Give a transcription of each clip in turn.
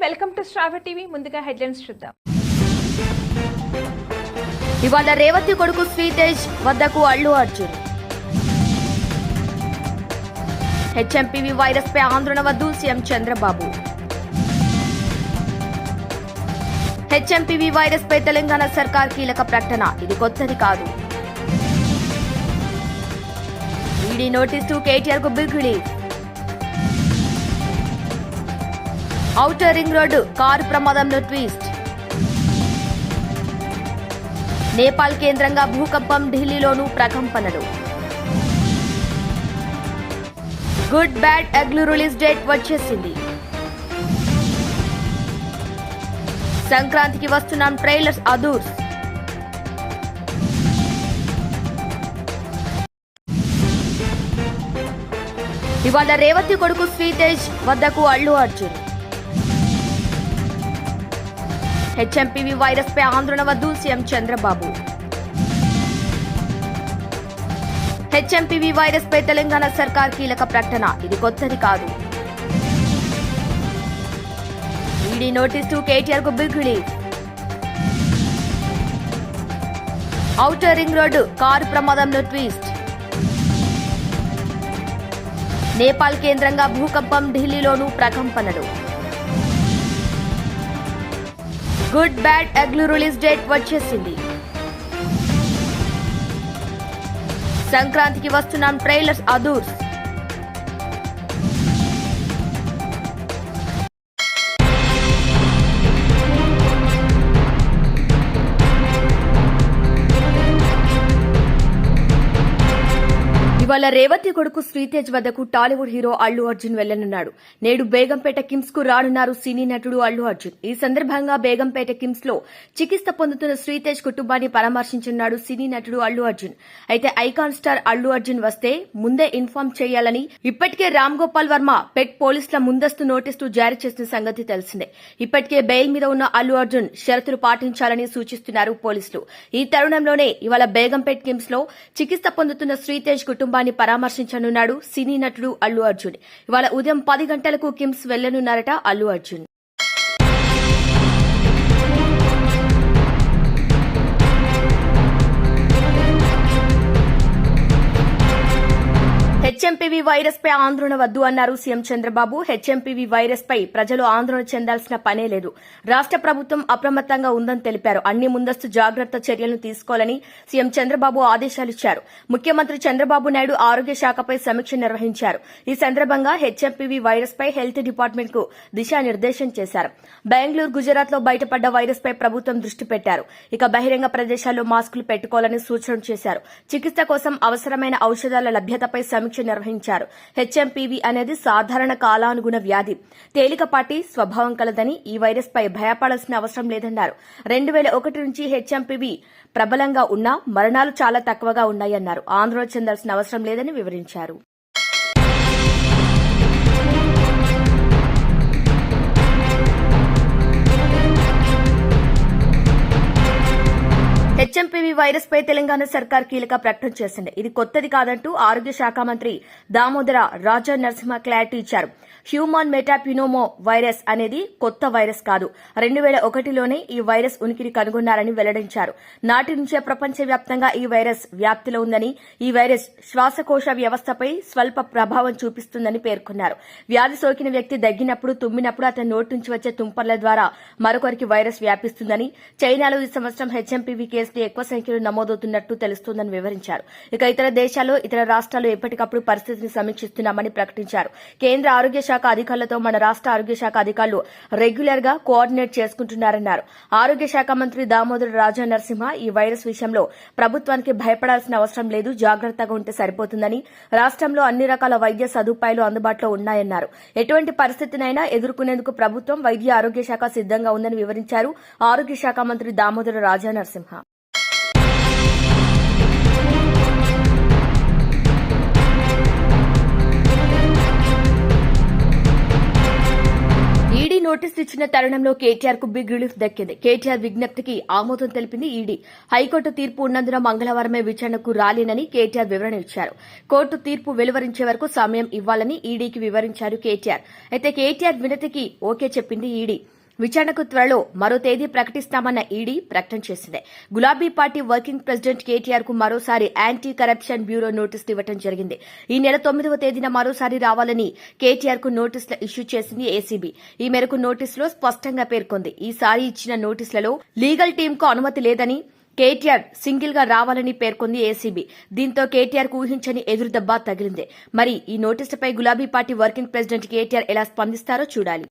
Welcome to Sravya TV. ముందుగా headlines చూద్దాం. ఇవాళ రేవతి కొడుకు శ్రీతేజ్ వద్దకు అల్లు అర్జున్. హెచ్ఎంపీవీ వైరస్ పై ఆందోళన వద్దు సీఎం చంద్రబాబు. హెచ్ఎంపీవీ వైరస్ పై తెలంగాణ సర్కార్ కీలక ప్రకటన. ఇది కొత్తది కాదు. ఈడీ నోటీసు కేటీఆర్ కు big relief. Outer ring road car ప్రమాదంలో ట్విస్ట్. నేపాల్ కేంద్రంగా భూకంపం, ఢిల్లీలోనూ ప్రకంపనలు. Good bad ugly release date వచ్చేసింది. సంక్రాంతికి వస్తున్నాం ట్రైలర్స్ అదూర్స్. ఇవాళ రేవతి కొడుకు శ్రీతేజ్ వద్దకు అల్లు అర్జున్. హెచ్ఎంపీవీ వైరస్ పై ఆందోళన వద్దు సీఎం చంద్రబాబు. హెచ్ఎంపీవీ వైరస్ పై తెలంగాణ సర్కార్ కీలక ప్రకటన. ఇది కొత్తది కాదు. ఈడీ నోటీసు కేటీఆర్ కు big relief. Outer ring road car ప్రమాదంలో ట్విస్ట్. నేపాల్ కేంద్రంగా భూకంపం, ఢిల్లీలోనూ ప్రకంపనలు. Good bad ugly release date వచ్చేసింది. సంక్రాంతికి వస్తున్నాం ట్రైలర్స్ అదూర్స్. ఇవాళ రేవతి కొడుకు శ్రీతేజ్ వద్దకు టాలీవుడ్ హీరో అల్లు అర్జున్ వెళ్లనున్నాడు. నేడు బేగంపేట కిమ్స్ కు రానున్నారు సినీ నటుడు అల్లు అర్జున్. ఈ సందర్భంగా బేగంపేట కిమ్స్ లో చికిత్స పొందుతున్న శ్రీతేజ్ కుటుంబాన్ని పరామర్శించనున్నాడు సినీ నటుడు అల్లు అర్జున్. అయితే ఐకాన్ స్టార్ అల్లు అర్జున్ వస్తే ముందే ఇన్ఫార్మ్ చేయాలని ఇప్పటికే రామ్ గోపాల్ వర్మ పెట్ పోలీసుల ముందస్తు నోటీసు జారీ చేసిన సంగతి తెలిసిందే. ఇప్పటికే బెయిల్ మీద ఉన్న అల్లు అర్జున్ షరతులు పాటించాలని సూచిస్తున్నారు పోలీసులు. ఈ తరుణంలోనే ఇవాళ బేగంపేట కిమ్స్ లో చికిత్స పొందుతున్న శ్రీతేజ్ కుటుంబాన్ని పరామర్శించనున్నాడు సినీ నటుడు అల్లు అర్జున్. ఇవాళ ఉదయం 10 గంటలకు కిమ్స్ వెళ్లనున్నారట అల్లు అర్జున్. హెచ్ఎంపీవీ వైరస్ పై ఆందోళన వద్దు అన్నారు సీఎం చంద్రబాబు. హెచ్ఎంపీవీ వైరస్ పై ప్రజలు ఆందోళన చెందాల్సిన పనే లేదు. రాష్ట ప్రభుత్వం అప్రమత్తంగా ఉందని తెలిపారు. అన్ని ముందస్తు జాగ్రత్త చర్యలను తీసుకోవాలని సీఎం చంద్రబాబు ఆదేశాలిచ్చారు. ముఖ్యమంత్రి చంద్రబాబు నాయుడు ఆరోగ్య శాఖపై సమీక్ష నిర్వహించారు. ఈ సందర్భంగా హెచ్ఎంపీవీ వైరస్ పై హెల్త్ డిపార్ట్మెంట్ కు దిశానిర్దేశం చేశారు. బెంగళూరు, గుజరాత్ లో బయటపడ్డ వైరస్ పై ప్రభుత్వం దృష్టి పెట్టారు. ఇక బహిరంగ ప్రదేశాల్లో మాస్కులు పెట్టుకోవాలని సూచనలు చేశారు. చికిత్స కోసం అవసరమైన ఔషధాల లభ్యతపై సమీక్ష నిర్వహించారు. హెచ్ఎంపీవీ అనేది సాధారణ కాలానుగుణ వ్యాధి, తేలికపాటి స్వభావం కలదని ఈ వైరస్ పై భయపడాల్సిన అవసరం లేదన్నారు. 2001 నుంచి హెచ్ఎంపీవీ ప్రబలంగా ఉన్నా మరణాలు చాలా తక్కువగా ఉన్నాయన్నారు. ఆందోళన చెందాల్సిన అవసరం లేదని వివరించారు. హెచ్ఎంపీవీ వైరస్ పై తెలంగాణ సర్కార్ కీలక ప్రకటన చేసింది. ఇది కొత్తది కాదంటూ ఆరోగ్య శాఖ మంత్రి దామోదర రాజా నరసింహ క్లారిటీ ఇచ్చారు. హ్యూమన్ మెటాప్యూనోమో వైరస్ అనేది కొత్త వైరస్ కాదు. 2001లోనే ఈ వైరస్ ఉనికిని కనుగొన్నారని వెల్లడించారు. నాటి నుంచే ప్రపంచవ్యాప్తంగా ఈ వైరస్ వ్యాప్తిలో ఉందని, ఈ వైరస్ శ్వాసకోశ వ్యవస్థపై స్వల్ప ప్రభావం చూపిస్తుందని పేర్కొన్నారు. వ్యాధి సోకిన వ్యక్తి దగ్గినప్పుడు, తుమ్మినప్పుడు అతని నోటి నుంచి వచ్చే తుంపర్ల ద్వారా మరొకరికి వైరస్ వ్యాపిస్తుందని, చైనాలో ఈ సంవత్సరం హెచ్ఎంపీవీ కేసులు ఎక్కువ సంఖ్యలో నమోదవుతున్నట్టు తెలుస్తోందని వివరించారు. ఇక ఇతర దేశాలు, ఇతర రాష్ట్రాలు ఎప్పటికప్పుడు పరిస్థితిని సమీక్షిస్తున్నామని ప్రకటించారు. కేంద్ర ఆరోగ్య శాఖ అధికారులతో మన రాష్ట ఆరోగ్య శాఖ అధికారులు రెగ్యులర్ గా కోఆర్డినేట్ చేసుకుంటున్నారన్నారు. ఆరోగ్య శాఖ మంత్రి దామోదర రాజా నరసింహ ఈ వైరస్ విషయంలో ప్రభుత్వానికి భయపడాల్సిన అవసరం లేదు, జాగ్రత్తగా ఉంటే సరిపోతుందని, రాష్ట్రంలో అన్ని రకాల వైద్య సదుపాయాలు అందుబాటులో ఉన్నాయన్నారు. ఎటువంటి పరిస్థితినైనా ఎదుర్కొనేందుకు ప్రభుత్వం, వైద్య ఆరోగ్య శాఖ సిద్దంగా ఉందని వివరించారు ఆరోగ్య శాఖ మంత్రి దామోదర రాజా నరసింహ. ఈడీ నోటీసులు ఇచ్చిన తరుణంలో కేటీఆర్ కు బిగ్ రిలీఫ్ దక్కింది. కేటీఆర్ విజ్ఞప్తికి ఆమోదం తెలిపింది ఈడీ. హైకోర్టు తీర్పు ఉన్నందున మంగళవారమే విచారణకు రాలేనని కేటీఆర్ వివరణ ఇచ్చారు. కోర్టు తీర్పు వెలువరించే వరకు సమయం ఇవ్వాలని ఈడీకి వివరించారు కేటీఆర్. అయితే కేటీఆర్ వినతికి ఓకే చెప్పింది ఈడీ. విచారణకు త్వరలో మరో తేదీ ప్రకటిస్తామన్న ఈడీ ప్రకటన చేసింది. గులాబీ పార్టీ వర్కింగ్ ప్రెసిడెంట్ కేటీఆర్ కు మరోసారి యాంటీ కరప్షన్ బ్యూరో నోటీసులు ఇవ్వడం జరిగింది. ఈ నెల 9వ తేదీన మరోసారి రావాలని కేటీఆర్ కు నోటీసులు ఇష్యూ చేసింది ఏసీబీ. ఈ మేరకు నోటీసులో స్పష్టంగా పేర్కొంది. ఈసారి ఇచ్చిన నోటీసులలో లీగల్ టీంకు అనుమతి లేదని, కేటీఆర్ సింగిల్ గా రావాలని పేర్కొంది ఏసీబీ. దీంతో కేటీఆర్ కు ఊహించని ఎదురుదెబ్బ తగిలింది. మరి ఈ నోటీసులపై గులాబీ పార్టీ వర్కింగ్ ప్రెసిడెంట్ కేటీఆర్ ఎలా స్పందిస్తారో చూడాలి.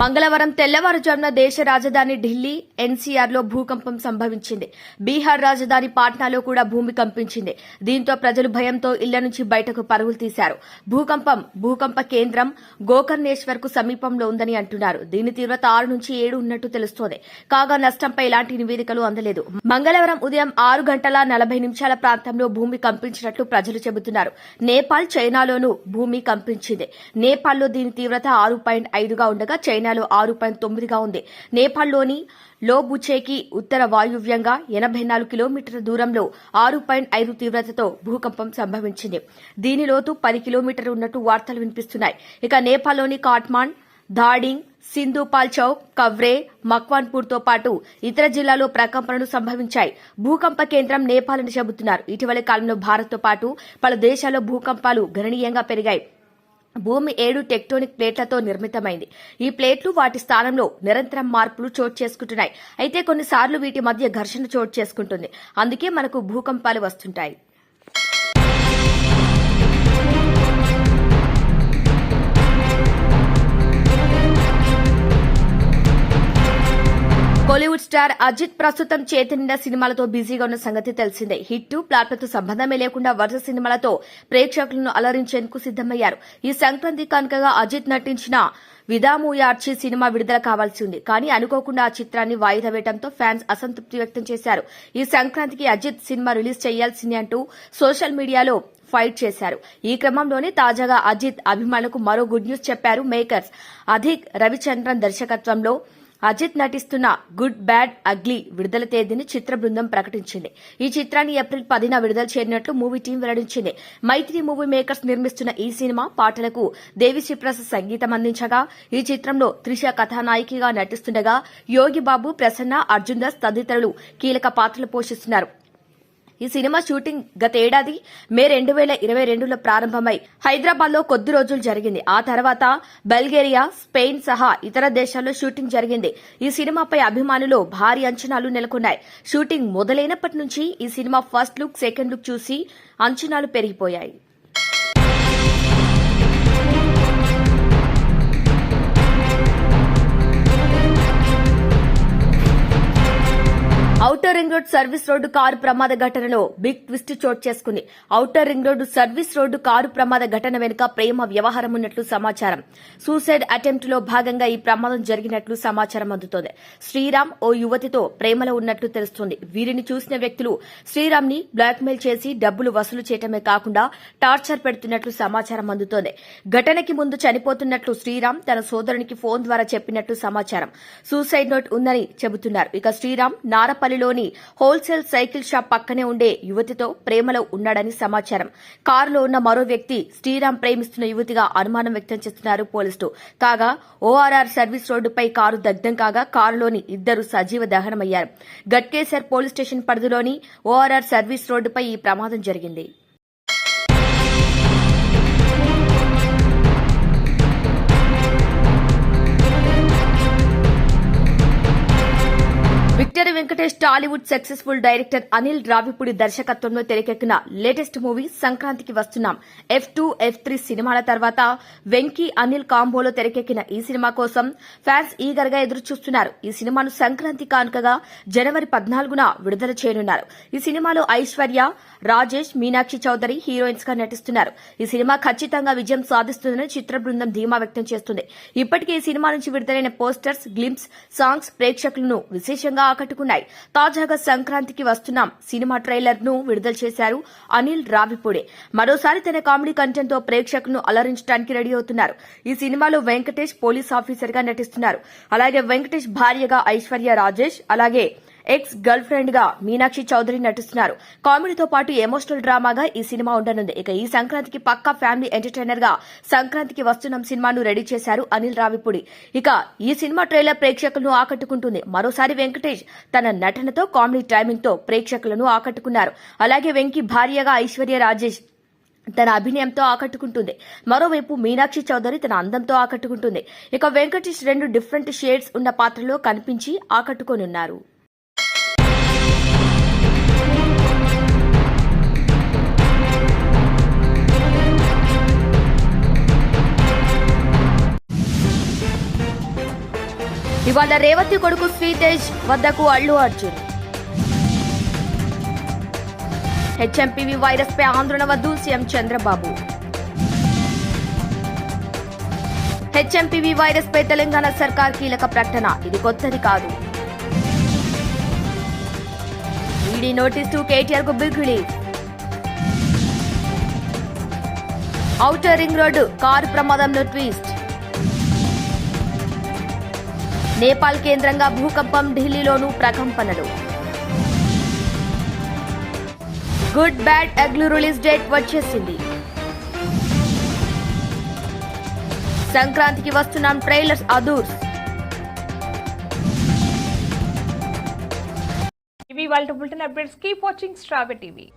మంగళవారం తెల్లవారుజామున దేశ రాజధాని ఢిల్లీ ఎన్సీఆర్లో భూకంపం సంభవించింది. బీహార్ రాజధాని పాట్నాలో కూడా భూమి కంపించింది. దీంతో ప్రజలు భయంతో ఇళ్ల నుంచి బయటకు పరుగులు తీశారు. భూకంప కేంద్రం గోకర్ణేశ్వర్ కు సమీపంలో ఉందని అంటున్నారు. దీని తీవ్రత 6 నుంచి 7 ఉన్నట్టు తెలుస్తోంది. కాగా నష్టంపై ఎలాంటి నివేదికలు అందలేదు. మంగళవారం ఉదయం 6:40 ప్రాంతంలో భూమి కంపించినట్లు ప్రజలు చెబుతున్నారు. నేపాల్, చైనాలోనూ భూమి కంపించింది. నేపాల్లో దీని తీవ్రత 6.5గా ఉండగా చైనాలో 6.9గా ఉంది. నేపాల్లోని లోబుచేకి ఉత్తర వాయువ్యంగా 84 కిలోమీటర్ల దూరంలో 6.5 తీవ్రతతో భూకంపం సంభవించింది. దీని లోతు 10 కిలోమీటర్లు ఉన్నట్టు వార్తలు వినిపిస్తున్నాయి. ఇక నేపాల్లోని కాట్మాండ్, ధాడింగ్, సింధుపాల్ చౌక్, కవ్రే, మక్వాన్పూర్తో పాటు ఇతర జిల్లాల్లో ప్రకంపనలు సంభవించాయి. భూకంప కేంద్రం నేపాల్ అని చెబుతున్నారు. ఇటీవలి కాలంలో భారత్తో పాటు పలు దేశాల్లో భూకంపాలు గణనీయంగా పెరిగాయి. భూమి 7 టెక్టోనిక్ ప్లేట్లతో నిర్మితమైంది. ఈ ప్లేట్లు వాటి స్థానంలో నిరంతరం మార్పులు చోటు చేసుకుంటున్నాయి. అయితే కొన్నిసార్లు వీటి మధ్య ఘర్షణ చోటు చేసుకుంటుంది. అందుకే మనకు భూకంపాలు వస్తుంటాయి. బాలీవుడ్ స్టార్ అజిత్ ప్రస్తుతం చేతినిండా సినిమాలతో బిజీగా ఉన్న సంగతి తెలిసిందే. హిట్, ప్లాట్లతో సంబంధమే లేకుండా వరుస సినిమాలతో ప్రేక్షకులను అలరించేందుకు సిద్దమయ్యారు. ఈ సంక్రాంతి కానుకగా అజిత్ నటించిన విదాముయార్చి సినిమా విడుదల కావాల్సి ఉంది. కానీ అనుకోకుండా ఆ చిత్రాన్ని వాయిదా వేయడంతో ఫ్యాన్స్ అసంతృప్తి వ్యక్తం చేశారు. ఈ సంక్రాంతికి అజిత్ సినిమా రిలీజ్ చేయాల్సిందే అంటూ సోషల్ మీడియాలో ఫైట్ చేశారు. ఈ క్రమంలోనే తాజాగా అజిత్ అభిమానులకు మరో గుడ్ న్యూస్ చెప్పారు మేకర్స్. అధిక్ రవిచంద్రన్ దర్శకత్వంలో అజిత్ నటిస్తున్న గుడ్ బ్యాడ్ అగ్లీ విడుదల తేదీని చిత్ర బృందం ప్రకటించింది. ఈ చిత్రాన్ని ఏప్రిల్ 10న విడుదల చేయనున్నట్లు మూవీ టీం వెల్లడించింది. మైత్రి మూవీ మేకర్స్ నిర్మిస్తున్న ఈ సినిమా పాటలకు దేవిశ్రీ ప్రసాద్ సంగీతం అందించగా, ఈ చిత్రంలో త్రిష కథానాయికగా నటిస్తుండగా యోగి బాబు, ప్రసన్న, అర్జున్ దాస్ తదితరులు కీలక పాత్రలు పోషిస్తున్నారు. ఈ సినిమా షూటింగ్ గత ఏడాది మే 2022లో ప్రారంభమై హైదరాబాద్ లో కొద్ది రోజులు జరిగింది. ఆ తర్వాత బల్గేరియా, స్పెయిన్ సహా ఇతర దేశాల్లో షూటింగ్ జరిగింది. ఈ సినిమాపై అభిమానులు భారీ అంచనాలు నెలకొన్నాయి. షూటింగ్ మొదలైనప్పటి నుంచి ఈ cinema first look, second look చూసి అంచనాలు పెరిగిపోయాయి. Outer ring road service road car ప్రమాద ఘటనలో బిగ్ ట్విస్ట్ చోటు చేసుకుంది. Outer ring road service road car ప్రమాద ఘటన వెనుక ప్రేమ వ్యవహారం ఉన్నట్లు సమాచారం. సూసైడ్ అటెంప్ట్ లో భాగంగా ఈ ప్రమాదం జరిగినట్లు సమాచారం అందుతోంది. శ్రీరామ్ ఓ యువతితో ప్రేమలో ఉన్నట్లు తెలుస్తోంది. వీరిని చూసిన వ్యక్తులు శ్రీరామ్ ని బ్లాక్మెయిల్ చేసి డబ్బులు వసూలు చేయటమే కాకుండా టార్చర్ పెడుతున్నట్లు సమాచారం అందుతోంది. ఘటనకి ముందు చనిపోతున్నట్లు శ్రీరామ్ తన సోదరునికి ఫోన్ ద్వారా చెప్పినట్లు సమాచారం. సూసైడ్ నోట్ ఉందని చెబుతున్నారు. ఇక శ్రీరామ్ నారపల్లిలోని హోల్సేల్ సైకిల్ షాప్ పక్కనే ఉండే యువతితో ప్రేమలో ఉన్నాడని సమాచారం. కారులో ఉన్న మరో వ్యక్తి శ్రీరామ్ ప్రేమిస్తున్న యువతిగా అనుమానం వ్యక్తం చేస్తున్నారు పోలీసులు. కాగా ఓఆర్ఆర్ సర్వీస్ రోడ్డుపై కారు దగ్ధం కాగా కారులోని ఇద్దరు సజీవ దహనమయ్యారు. గట్కేసర్ పోలీస్ స్టేషన్ పరిధిలోని ఓఆర్ఆర్ సర్వీస్ రోడ్డుపై ఈ ప్రమాదం జరిగింది. Victory Venkatesh Tollywood successful director Anil Ravipudi దర్శకత్వంలో తెరకెక్కిన లేటెస్ట్ మూవీ సంక్రాంతికి వస్తున్నాం. F2, F3 సినిమాల తర్వాత వెంకీ, అనిల్ కాంబోలో తెరకెక్కిన ఈ సినిమా కోసం ఫ్యాన్స్ ఈగర్ గా ఎదురు చూస్తున్నారు. ఈ సినిమాను సంక్రాంతి కానుకగా జనవరి 14న విడుదల చేయనున్నారు. ఈ సినిమాలో ఐశ్వర్య, రాజేష్, మీనాక్షి చౌదరి హీరోయిన్స్ గా నటిస్తున్నారు. ఈ సినిమా ఖచ్చితంగా విజయం సాధిస్తుందని చిత్ర బృందం ధీమా వ్యక్తం చేస్తుంది. ఇప్పటికే ఈ సినిమా నుంచి విడుదలైన పోస్టర్స్, గ్లింప్స్, సాంగ్స్ ప్రేక్షకులను విశేషంగా ఆకట్టుకున్నాయి. తాజాగా సంక్రాంతికి వస్తున్నాం సినిమా ట్రైలర్ ను విడుదల చేశారు అనిల్ రావిపూడి. మరోసారి తన కామెడీ కంటెంట్ తో ప్రేక్షకులను అలరించడానికి రెడీ అవుతున్నారు. ఈ సినిమాలో వెంకటేష్ పోలీస్ ఆఫీసర్ గా నటిస్తున్నారు. అలాగే వెంకటేష్ భార్యగా ఐశ్వర్య రాజేష్, అలాగే ఎక్స్ గర్ల్ ఫ్రెండ్ గా మీనాక్షి చౌదరి నటిస్తున్నారు. కామెడీతో పాటు ఎమోషనల్ డ్రామాగా ఈ సినిమా ఉండనుంది. ఇక ఈ సంక్రాంతికి పక్కా ఫ్యామిలీ ఎంటర్టైనర్ గా సంక్రాంతికి వస్తున్న సినిమాను రెడీ చేశారు అనిల్ రావిపూడి. ఇక ఈ సినిమా ట్రైలర్ ప్రేక్షకులను ఆకట్టుకుంటుంది. మరోసారి వెంకటేష్ తన నటనతో కామెడీ టైమింగ్ తో ప్రేక్షకులను ఆకట్టుకున్నారు. అలాగే వెంకీ భార్యగా ఐశ్వర్య రాజేష్ తన అభినయంతో ఆకట్టుకుంటుంది. మరోవైపు మీనాక్షి చౌదరి తన అందంతో ఆకట్టుకుంటుంది. ఇక వెంకటేష్ 2 డిఫరెంట్ షేడ్స్ ఉన్న పాత్రలో కనిపించి ఆకట్టుకోనున్నారు. ఇవాళ రేవతి కొడుకు శ్రీతేజ్ వద్దకు అల్లు అర్జున్. హెచ్ఎంపీవీ వైరస్ పై ఆందోళన వద్దు సీఎం చంద్రబాబు. హెచ్ఎంపీవీ వైరస్ పై తెలంగాణ సర్కార్ కీలక ప్రకటన. ఇది కొత్తది కాదు. ఈడీ నోటీసు కేటీఆర్ కు big relief. Outer ring road car ప్రమాదంలో ట్విస్ట్. నేపాల్ కేంద్రంగా భూకంపం, ఢిల్లీలోనూ ప్రకంపనలు. Good bad ugly release date వచ్చేసింది. సంక్రాంతికి వస్తున్నాం ట్రైలర్స్ అదూర్స్. ఇవి వాళ్ళ బులెటిన్ అప్డేట్స్. కీప్ వాచింగ్ స్ట్రాబె టీవీ.